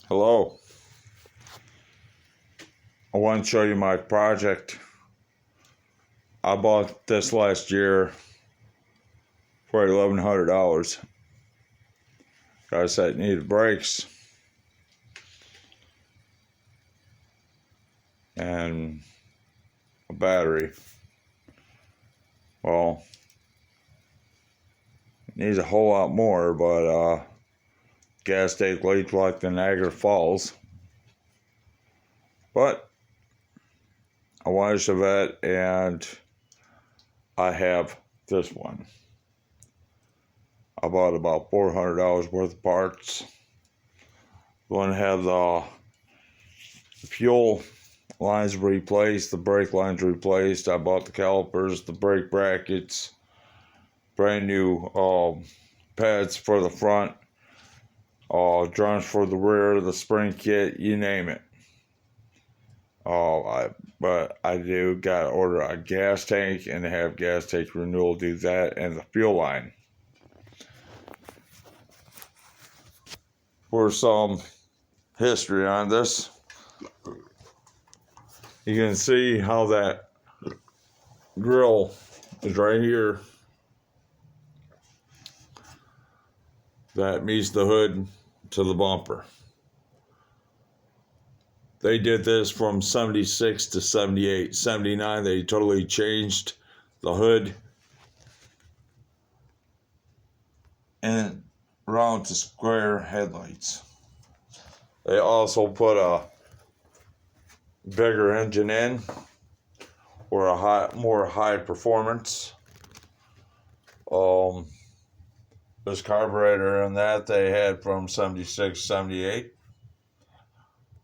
Hello. I want to show you my project. I bought this last year for $1,100. I said it needed brakes and a battery. Well, it needs a whole lot more, but gas tank leaks like the Niagara Falls. But I want a Chevette, and I have this one. I bought about $400 worth of parts. Going to have the fuel lines replaced, the brake lines replaced. I bought the calipers, the brake brackets, brand new pads for the front, drums for the rear, the spring kit, you name it. But I do got to order a gas tank and have gas tank renewal do that, and the fuel line. For some history on this, you can see how that grill is right here. That meets the hood to the bumper. They did this from 76 to 78. 79, they totally changed the hood and round to square headlights. They also put a bigger engine in, or a more high performance. This carburetor and that they had from 76, 78.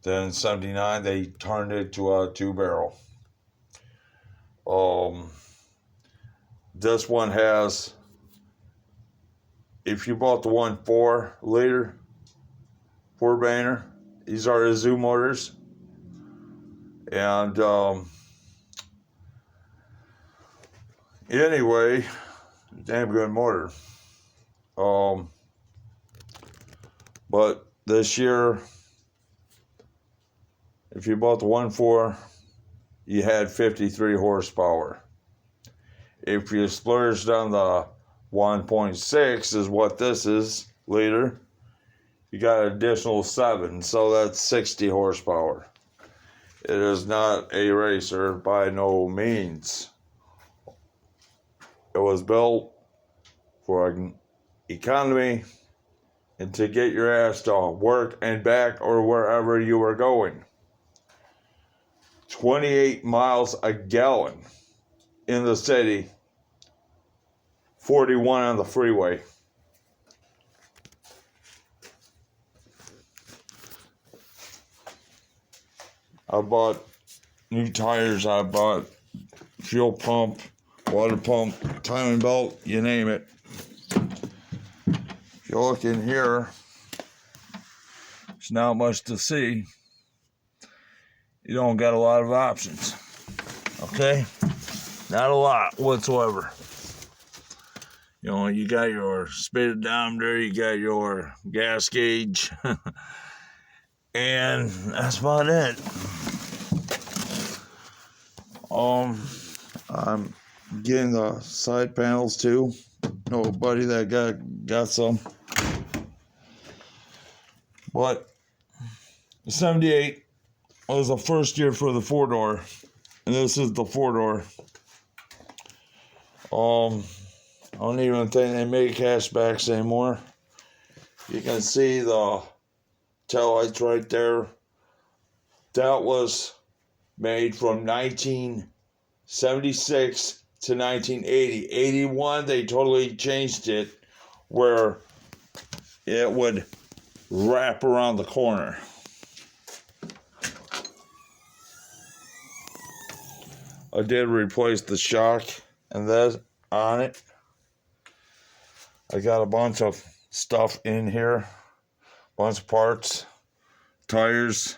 Then 79, they turned it to a 2-barrel. This one has, if you bought the 1.4-liter 4-baner, these are the zoo motors. And anyway, damn good motor. But this year, if you bought the 1.4, you had 53 horsepower. If you splurged on the 1.6, is what this is, liter, you got an additional 7, so that's 60 horsepower. It is not a racer by no means. It was built for economy and to get your ass to work and back or wherever you were going. 28 miles a gallon in the city, 41 on the freeway. I bought new tires, I bought fuel pump, water pump, timing belt, you name it. If you look in here, there's not much to see. You don't got a lot of options, okay? Not a lot whatsoever. You know, you got your speedometer, you got your gas gauge, and that's about it. I'm getting the side panels too. Know a buddy that got some. But 78 was the first year for the 4-door, and this is the 4-door. I don't even think they make hatchbacks anymore. You can see the taillights right there. That was made from 1976 to 1980. 81, they totally changed it where it would wrap around the corner. I did replace the shock and that on it. I got a bunch of stuff in here, bunch of parts, tires,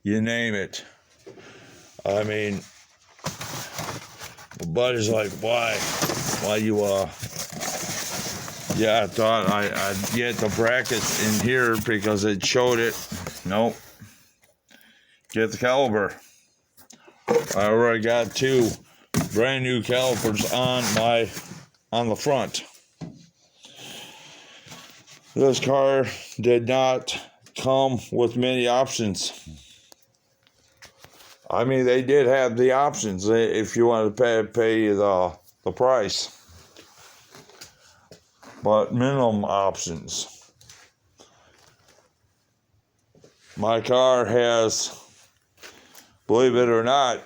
you name it. I mean, my buddy's like, why you Yeah, I thought I'd get the brackets in here because it showed it. Nope. Get the caliper. I already got 2 brand new calipers on the front. This car did not come with many options. I mean, they did have the options if you wanted to pay the price, but minimum options. My car has, believe it or not,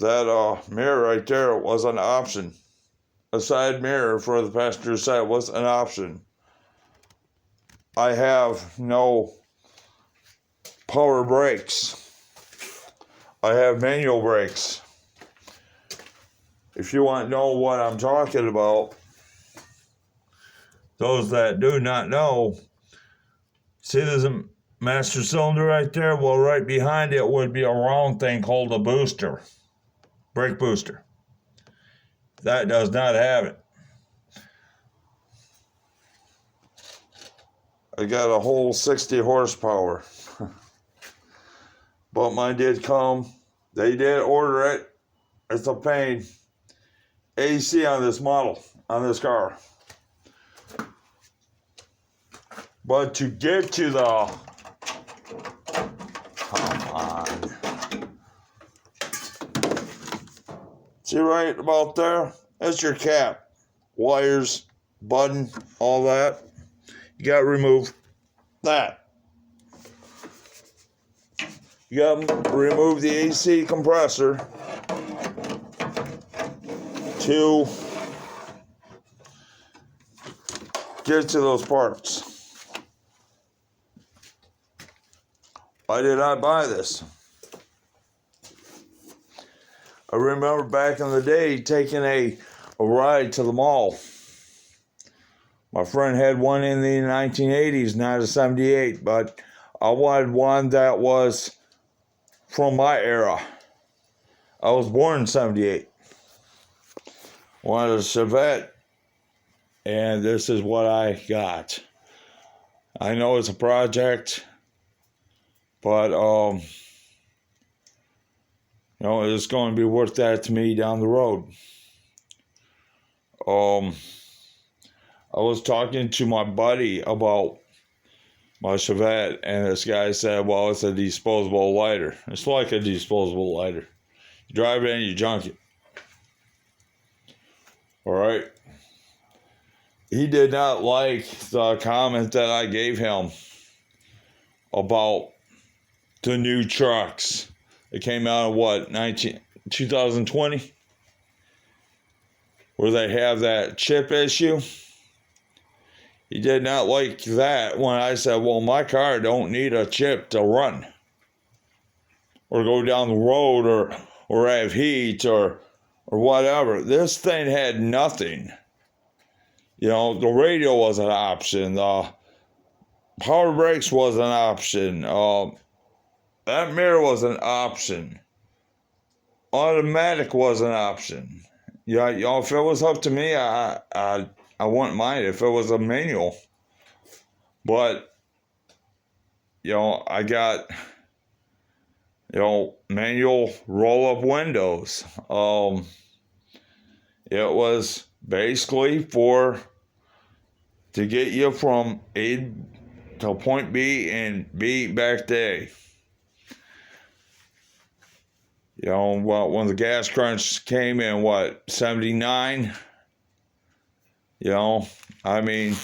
that mirror right there was an option. A side mirror for the passenger side was an option. I have no power brakes. I have manual brakes. If you want to know what I'm talking about, those that do not know, see there's a master cylinder right there? Well, right behind it would be a round thing called a booster, brake booster. That does not have it. I got a whole 60 horsepower. But mine did come. They did order it. It's a pain. AC on this model, on this car. But to get to the... Come on. See right about there? That's your cap. Wires, button, all that. You got to remove that. You got to remove the AC compressor to get to those parts. Why did I buy this? I remember back in the day taking a ride to the mall. My friend had one in the 1980s, not a 78, but I wanted one that was from my era. I was born in 78. Wanted a Chevette, and this is what I got. I know it's a project, but it's going to be worth that to me down the road. I was talking to my buddy about my Chevette, and this guy said, well, it's a disposable lighter. It's like a disposable lighter. You drive it and you junk it. All right? He did not like the comment that I gave him about the new trucks. It came out in 2020? Where they have that chip issue. He did not like that when I said, well, my car don't need a chip to run. Or go down the road or have heat or whatever. This thing had nothing. The radio was an option. The power brakes was an option. That mirror was an option. Automatic was an option. If it was up to me, I wouldn't mind if it was a manual. But, I got, manual roll-up windows. It was basically to get you from A to point B and B back to A. When the gas crunch came in, 79? I mean,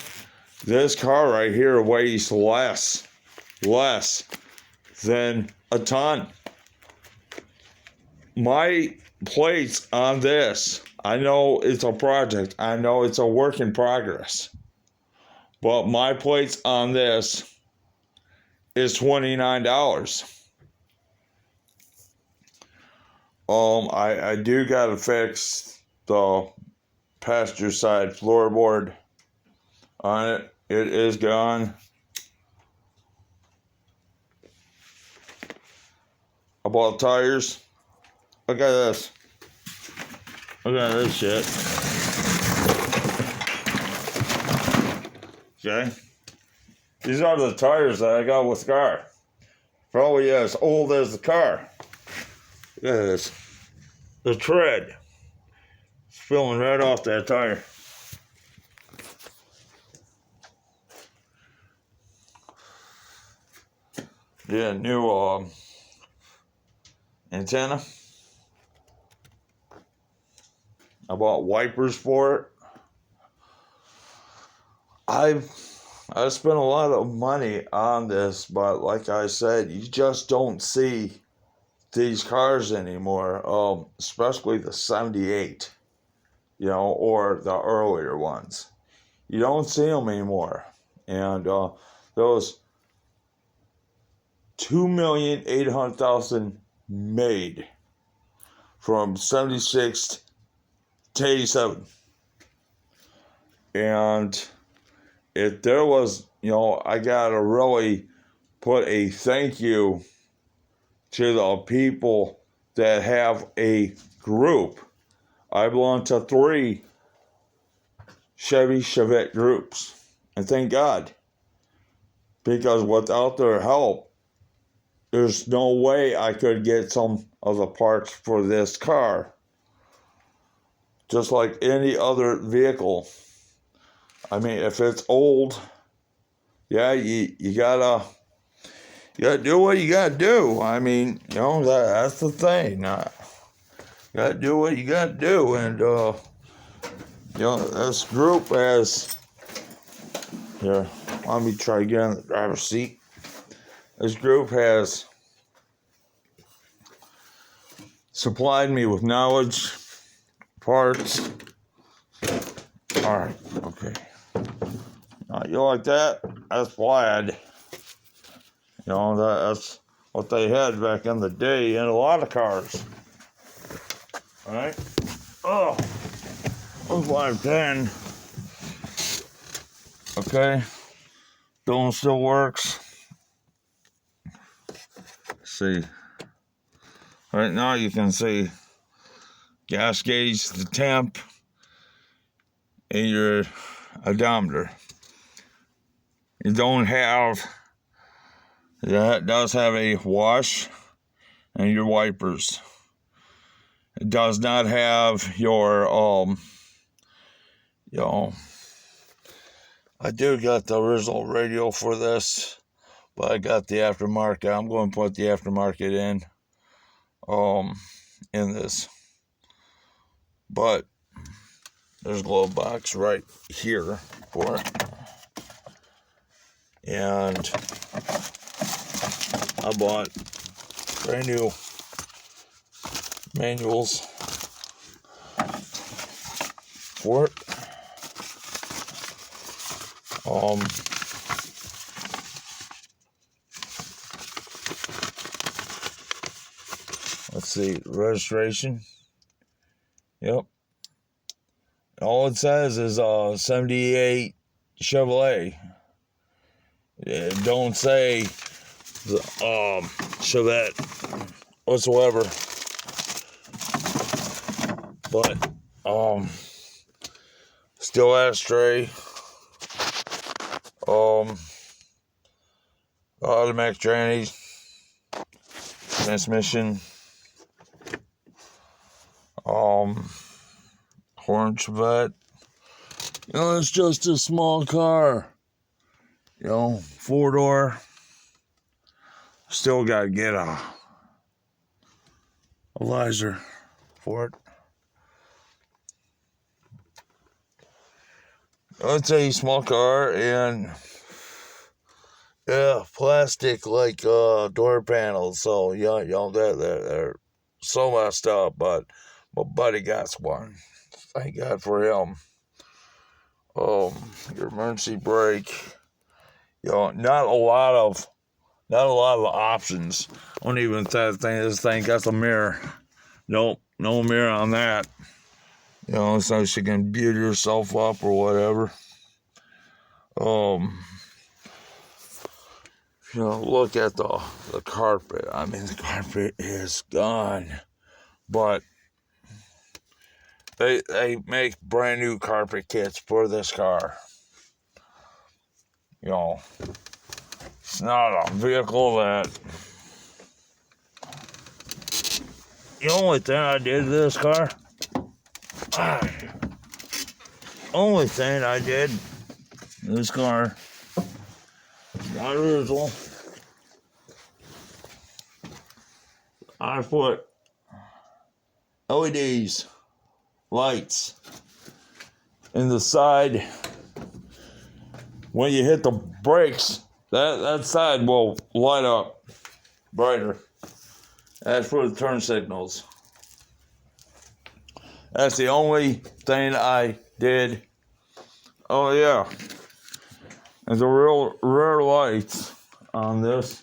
this car right here weighs less than a ton. My plates on this, I know it's a project. I know it's a work in progress. But my plates on this is $29. I do gotta fix the passenger side floorboard on it. It is gone. About tires. Look at this. Look at this shit. Okay? These are the tires that I got with the car. Probably as old as the car. Look at this. The tread. It's filling right off that tire. Yeah, new antenna. I bought wipers for it. I've spent a lot of money on this, but like I said, you just don't see these cars anymore, especially the 78, or the earlier ones. You don't see them anymore. And those 2,800,000 made from 76 to 87. And if there was, I gotta really put a thank you to the people that have a group. I belong to 3 Chevy Chevette groups. And thank God. Because without their help, there's no way I could get some of the parts for this car. Just like any other vehicle. I mean, if it's old, yeah, you gotta do what you gotta do. I mean, that's the thing. You gotta do what you gotta do. And, this group has, here, let me try to get in the driver's seat. This group has supplied me with knowledge, parts. All right, okay. You like that? That's plaid. That's what they had back in the day in a lot of cars. All right. Oh, 510. Okay. Dome still works. Let's see. Right now you can see gas gauge, the temp, and your odometer. You don't have, that does have a wash and your wipers. It does not have your, I do got the original radio for this, but I got the aftermarket. I'm going to put the aftermarket in this. But there's a glove box right here for it. And I bought brand new manuals for it. Let's see, registration. Yep. All it says is 78 Chevrolet. It don't say the Chevette whatsoever. But still ashtray. Automatic tranny, transmission. Horn Chevette. It's just a small car. 4-door. Still gotta get a visor for it. It's a small car and plastic like door panels. So they're so messed up, but my buddy got one. Thank God for him. Your emergency brake. Not a lot of options. I don't even think this thing got a mirror. Nope, no mirror on that. So she can build yourself up or whatever. Look at the carpet. I mean, the carpet is gone. But they make brand new carpet kits for this car. you know, it's not a vehicle that. The only thing I did to this car, only thing I did to this car, not original, I put LEDs, lights in the side. When you hit the brakes, that side will light up brighter. That's for the turn signals. That's the only thing I did. Oh yeah, there's a real rear lights on this.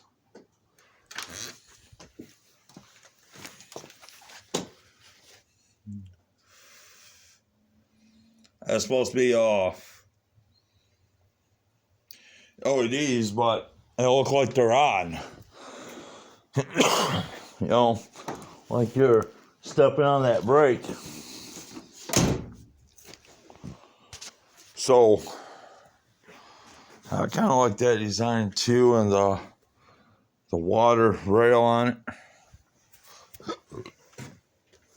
That's supposed to be LEDs, but they look like they're on. You know, like you're stepping on that brake. So I kind of like that design too, and the water rail on it.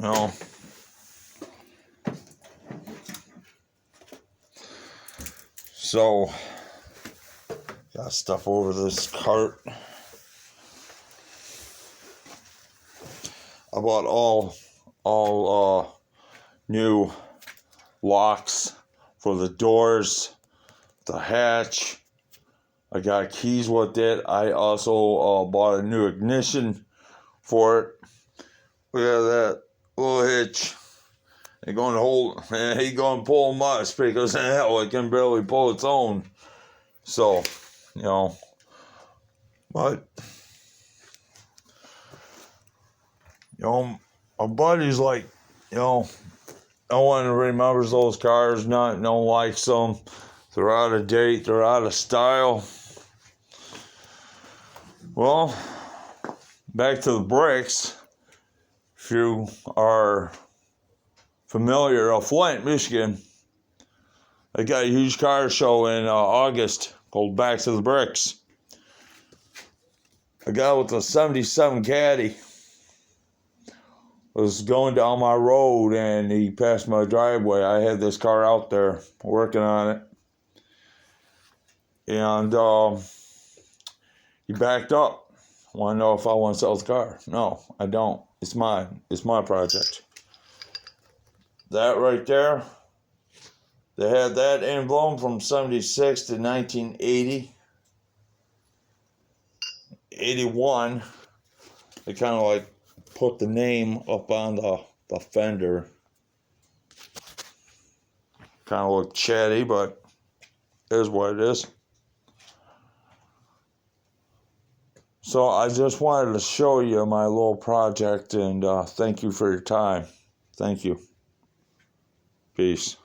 You know, so got stuff over this cart. I bought all new locks for the doors, the hatch. I got keys with it. I also bought a new ignition for it. Look at that little hitch. He going to pull much because hell, it can barely pull its own. So, you know, but you know, my buddy's like, you know, no one remembers those cars. No one likes them. They're out of date. They're out of style. Well, back to the brakes. If you are familiar of Flint, Michigan, they got a huge car show in August called Back to the Bricks. A guy with a 77 Caddy was going down my road and he passed my driveway. I had this car out there working on it. And he backed up. Want to know if I want to sell the car? No, I don't. It's mine. It's my project. That right there, they had that emblem from 76 to 1980. 81, they kind of like put the name up on the fender. Kind of look chatty, but it is what it is. So I just wanted to show you my little project, and thank you for your time. Thank you. Peace.